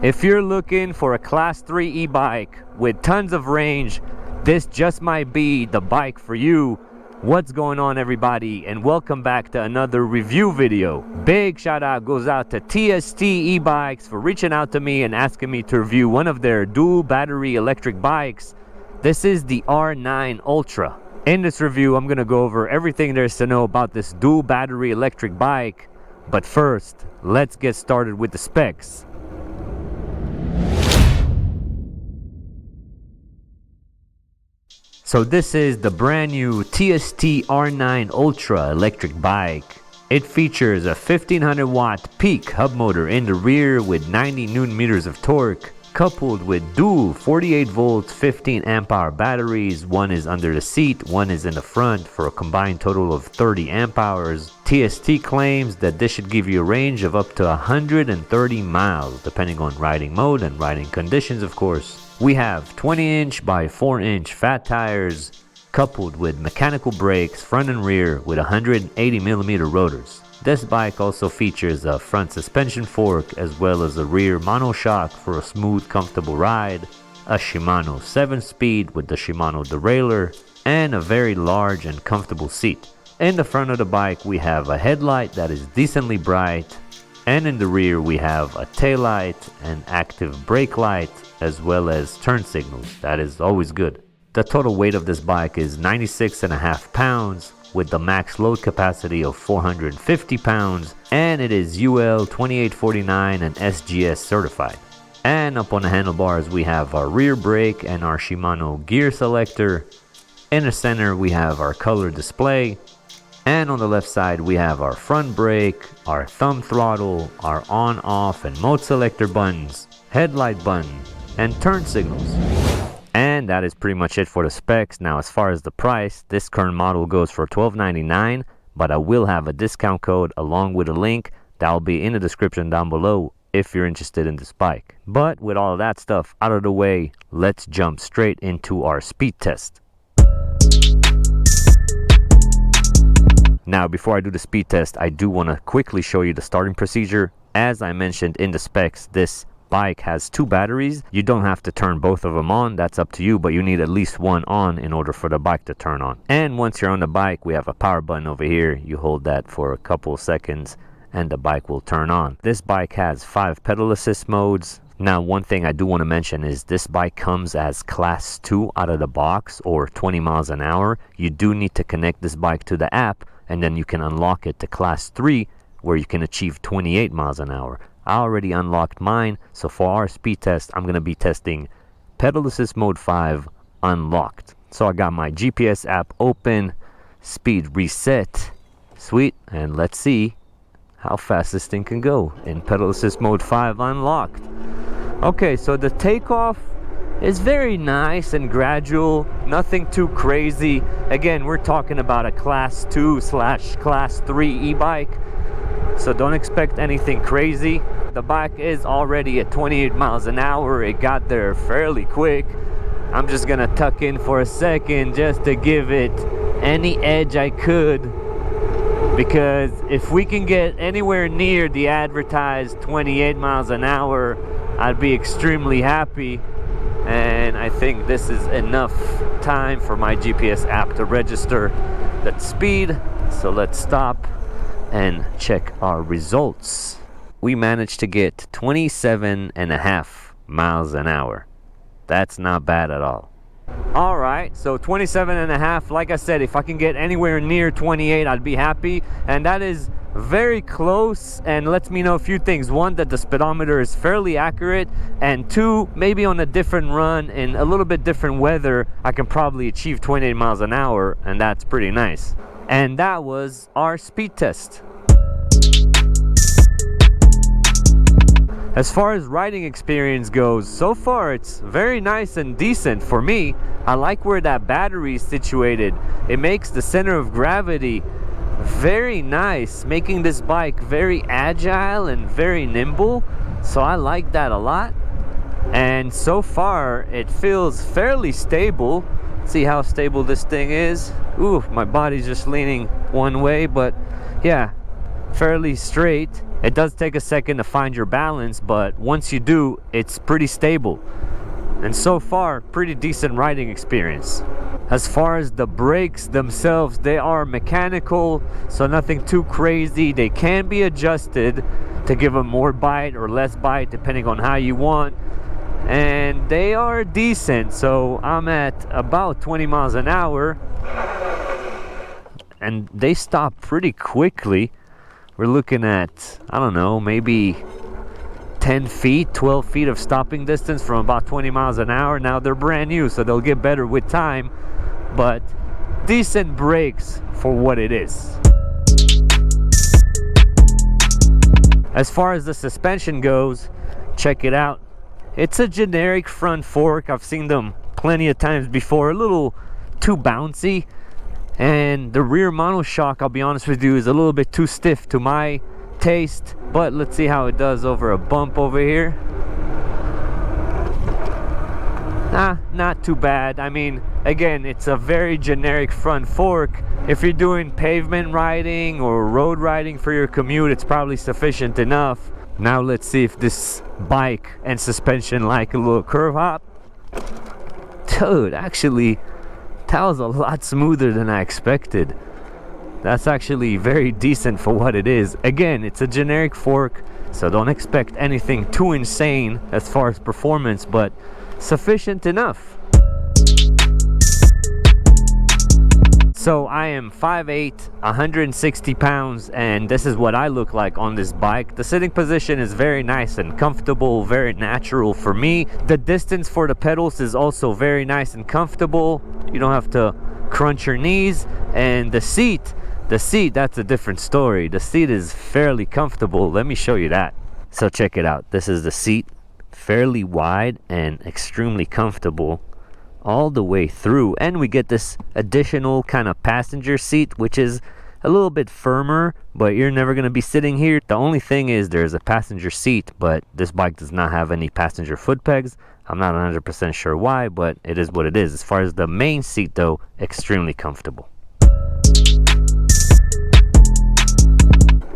If you're looking for a class 3 e-bike with tons of range, this just might be the bike for you. What's going on, everybody, and welcome back to another review video. Big shout out goes out to TST e-bikes for reaching out to me and asking me to review one of their dual battery electric bikes. This is the R9 Ultra. In this review, I'm going to go over everything there is to know about this dual battery electric bike. But first, let's get started with the specs. So this is the brand new TST R9 Ultra electric bike. It features a 1500 watt peak hub motor in the rear with 90 Newton meters of torque, coupled with dual 48 volts 15 amp hour batteries. One is under the seat, one is in the front, for a combined total of 30 amp hours. TST claims that this should give you a range of up to 130 miles, depending on riding mode and riding conditions, of course. We have 20-inch by 4-inch fat tires, coupled with mechanical brakes front and rear with 180mm rotors. This bike also features a front suspension fork as well as a rear monoshock for a smooth, comfortable ride, a Shimano 7-speed with the Shimano derailleur, and a very large and comfortable seat. In the front of the bike we have a headlight that is decently bright, and in the rear we have a taillight, an active brake light, as well as turn signals. That is always good. The total weight of this bike is 96.5 pounds with the max load capacity of 450 pounds, and it is UL 2849 and SGS certified. And up on the handlebars we have our rear brake and our Shimano gear selector. In the center we have our color display, and on the left side we have our front brake, our thumb throttle, our on, off and mode selector buttons, headlight button, and turn signals. And that is pretty much it for the specs. Now, as far as the price, this current model goes for $12.99, but I will have a discount code along with a link that will be in the description down below if you're interested in this bike. But with all of that stuff out of the way, let's jump straight into our speed test. Now, before I do the speed test, I do want to quickly show you the starting procedure. As I mentioned in the specs, this bike has 2 batteries. You don't have to turn both of them on, that's up to you, but you need at least one on in order for the bike to turn on. And once you're on the bike, we have a power button over here. You hold that for a couple seconds and the bike will turn on. This bike has 5 pedal assist modes. Now, one thing I do want to mention is this bike comes as class 2 out of the box, or 20 miles an hour. You do need to connect this bike to the app, and then you can unlock it to class 3, where you can achieve 28 miles an hour. I already unlocked mine, so for our speed test, I'm going to be testing pedal assist mode 5 unlocked. So I got my GPS app open, speed reset, sweet, and let's see how fast this thing can go in pedal assist mode 5 unlocked. Okay, so the takeoff is very nice and gradual, nothing too crazy. Again, we're talking about a class 2/class 3 e-bike, so don't expect anything crazy. The bike is already at 28 miles an hour. It got there fairly quick. I'm just gonna tuck in for a second just to give it any edge I could, because if we can get anywhere near the advertised 28 miles an hour, I'd be extremely happy. And I think this is enough time for my GPS app to register that speed. So let's stop and check our results. We managed to get 27.5 miles an hour. That's not bad at all. Alright, so 27.5, like I said, if I can get anywhere near 28, I'd be happy. And that is very close, and lets me know a few things. One, that the speedometer is fairly accurate, and 2, maybe on a different run in a little bit different weather, I can probably achieve 28 miles an hour, and that's pretty nice. And that was our speed test. As far as riding experience goes, so far it's very nice and decent for me. I like where that battery is situated. It makes the center of gravity very nice, making this bike very agile and very nimble. So I like that a lot. And so far it feels fairly stable. See how stable this thing is? Ooh, my body's just leaning one way, but yeah, fairly straight. It does take a second to find your balance, but once you do, it's pretty stable. And so far, pretty decent riding experience. As far as the brakes themselves, they are mechanical, so nothing too crazy. They can be adjusted to give them more bite or less bite depending on how you want. And they are decent, so I'm at about 20 miles an hour. And they stop pretty quickly. We're looking at, I don't know, maybe 10 feet, 12 feet of stopping distance from about 20 miles an hour. Now they're brand new, so they'll get better with time, but decent brakes for what it is. As far as the suspension goes, check it out. It's a generic front fork. I've seen them plenty of times before, a little too bouncy. And the rear monoshock, I'll be honest with you, is a little bit too stiff to my taste, but let's see how it does over a bump over here. Not too bad. I mean, again, it's a very generic front fork. If you're doing pavement riding or road riding for your commute, it's probably sufficient enough. Now let's see if this bike and suspension like a little curve hop. Dude, actually, that was a lot smoother than I expected. That's actually very decent for what it is. Again, it's a generic fork, so don't expect anything too insane as far as performance, but sufficient enough. So I am 5'8", 160 pounds, and this is what I look like on this bike. The sitting position is very nice and comfortable, very natural for me. The distance for the pedals is also very nice and comfortable. You don't have to crunch your knees. And the seat, that's a different story. The seat is fairly comfortable. Let me show you that. So check it out. This is the seat, fairly wide and extremely comfortable all the way through, and we get this additional kind of passenger seat, which is a little bit firmer, but you're never going to be sitting here. The only thing is there's a passenger seat, but this bike does not have any passenger foot pegs. I'm not 100% sure why, but it is what it is. As far as the main seat though, extremely comfortable.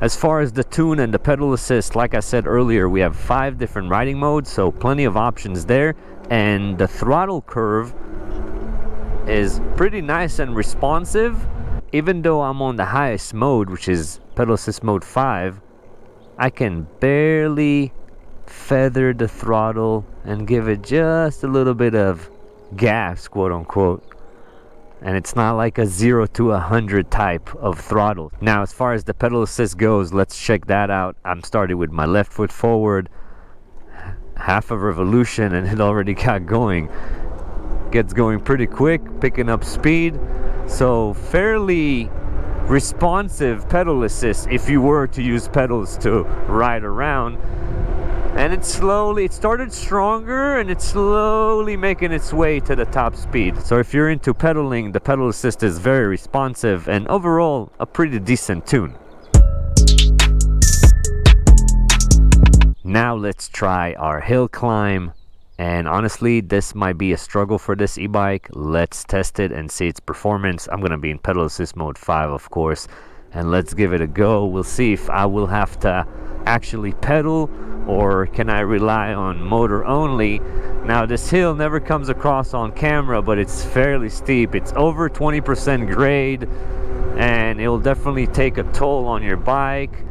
As far as the tune and the pedal assist, like I said earlier, we have 5 different riding modes, so plenty of options there. And the throttle curve is pretty nice and responsive. Even though I'm on the highest mode, which is pedal assist mode 5, I can barely feather the throttle and give it just a little bit of gas, quote unquote. And it's not like a 0 to 100 type of throttle. Now, as far as the pedal assist goes, let's check that out. I'm starting with my left foot forward. Half a revolution and it already got going. Gets going pretty quick, picking up speed. So fairly responsive pedal assist if you were to use pedals to ride around. And it started stronger and it's slowly making its way to the top speed. So if you're into pedaling, the pedal assist is very responsive and overall a pretty decent tune. Now let's try our hill climb, and honestly this might be a struggle for this e-bike. Let's test it and see its performance. I'm gonna be in pedal assist mode 5, of course, and let's give it a go. We'll see if I will have to actually pedal or can I rely on motor only. Now this hill never comes across on camera, but it's fairly steep. It's over 20% grade and it will definitely take a toll on your bike.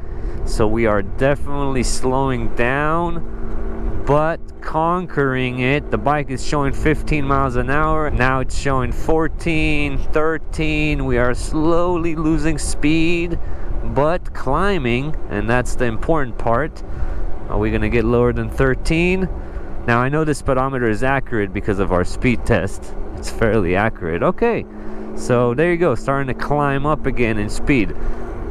So we are definitely slowing down, but conquering it. The bike is showing 15 miles an hour. Now it's showing 14, 13. We are slowly losing speed, but climbing, and that's the important part. Are we gonna get lower than 13? Now I know the speedometer is accurate because of our speed test. It's fairly accurate. Okay, so there you go, starting to climb up again in speed.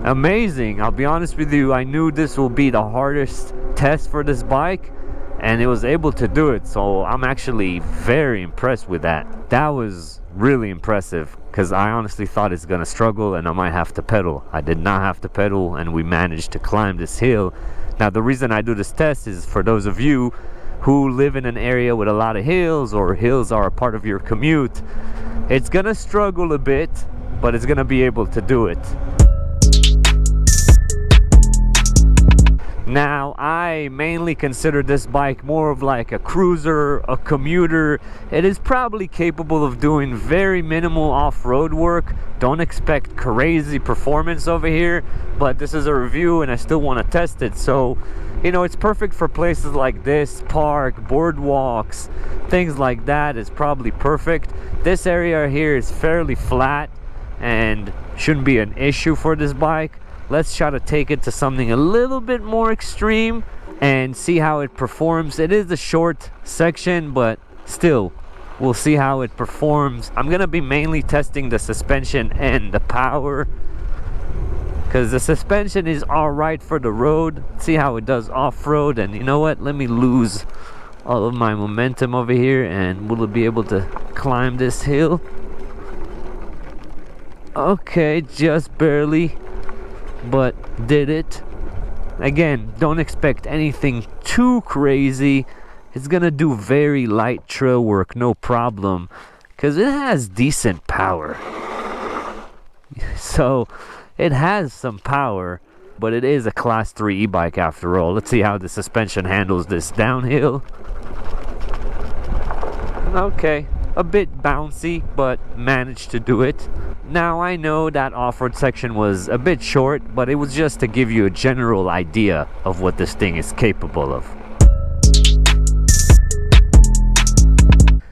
Amazing. I'll be honest with you, I knew this will be the hardest test for this bike and it was able to do it, so I'm actually very impressed with that. That was really impressive because I honestly thought it's gonna struggle and I might have to pedal. I did not have to pedal and we managed to climb this hill. Now the reason I do this test is for those of you who live in an area with a lot of hills, or hills are a part of your commute. It's gonna struggle a bit, but it's gonna be able to do it. Now, I mainly consider this bike more of like a cruiser, a commuter. It is probably capable of doing very minimal off-road work. Don't expect crazy performance over here, but this is a review and I still want to test it. So, you know, it's perfect for places like this, park, boardwalks, things like that is probably perfect. This area here is fairly flat and shouldn't be an issue for this bike. Let's try to take it to something a little bit more extreme and see how it performs. It is a short section, but still, we'll see how it performs. I'm gonna be mainly testing the suspension and the power, because the suspension is alright for the road. See how it does off-road. And you know what? Let me lose all of my momentum over here, and will it be able to climb this hill? Okay, just barely, but did it. Again, don't expect anything too crazy. It's gonna do very light trail work, no problem, because it has decent power. So it has some power, but it is a class 3 e-bike after all. Let's see how the suspension handles this downhill. Okay, a bit bouncy, but managed to do it. Now, I know that off-road section was a bit short, but it was just to give you a general idea of what this thing is capable of.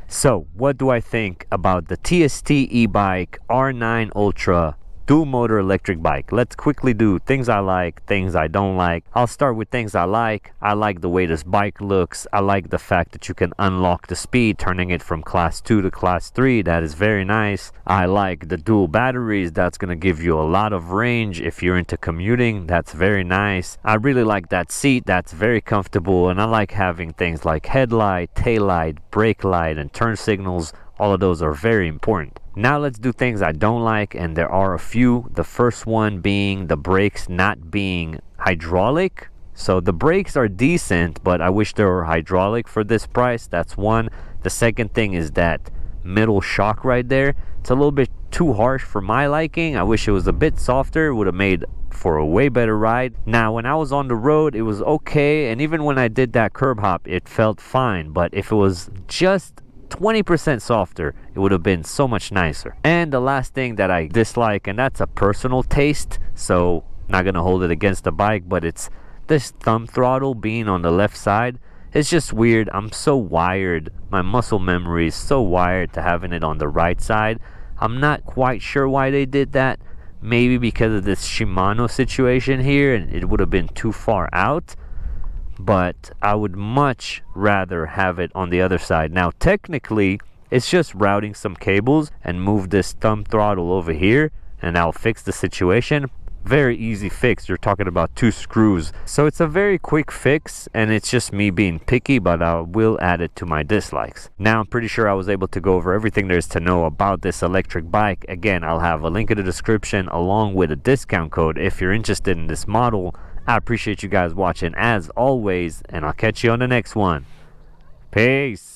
So, what do I think about the TSTebike R9 Ultra dual motor electric bike? Let's quickly do things I like, things I don't like. I'll start with things I like. I like the way this bike looks. I like the fact that you can unlock the speed, turning it from class 2 to class 3. That is very nice. I like the dual batteries. That's going to give you a lot of range if you're into commuting. That's very nice. I really like that seat. That's very comfortable. And I like having things like headlight, taillight, brake light, and turn signals. All of those are very important. Now let's do things I don't like, and there are a few. The first one being the brakes not being hydraulic. So the brakes are decent, but I wish they were hydraulic for this price. That's one. The second thing is that middle shock right there. It's a little bit too harsh for my liking. I wish it was a bit softer. It would have made for a way better ride. Now, when I was on the road, it was okay, and even when I did that curb hop, it felt fine. But if it was just 20% softer, it would have been so much nicer. And the last thing that I dislike, and that's a personal taste, so not gonna hold it against the bike, but it's this thumb throttle being on the left side. It's just weird. I'm so wired, my muscle memory is so wired to having it on the right side. I'm not quite sure why they did that. Maybe because of this Shimano situation here, and it would have been too far out. But I would much rather have it on the other side. Now, technically, it's just routing some cables and move this thumb throttle over here, and I'll fix the situation. Very easy fix. You're talking about 2 screws. So it's a very quick fix, and it's just me being picky, but I will add it to my dislikes. Now, I'm pretty sure I was able to go over everything there is to know about this electric bike. Again, I'll have a link in the description along with a discount code if you're interested in this model. I appreciate you guys watching as always, and I'll catch you on the next one. Peace.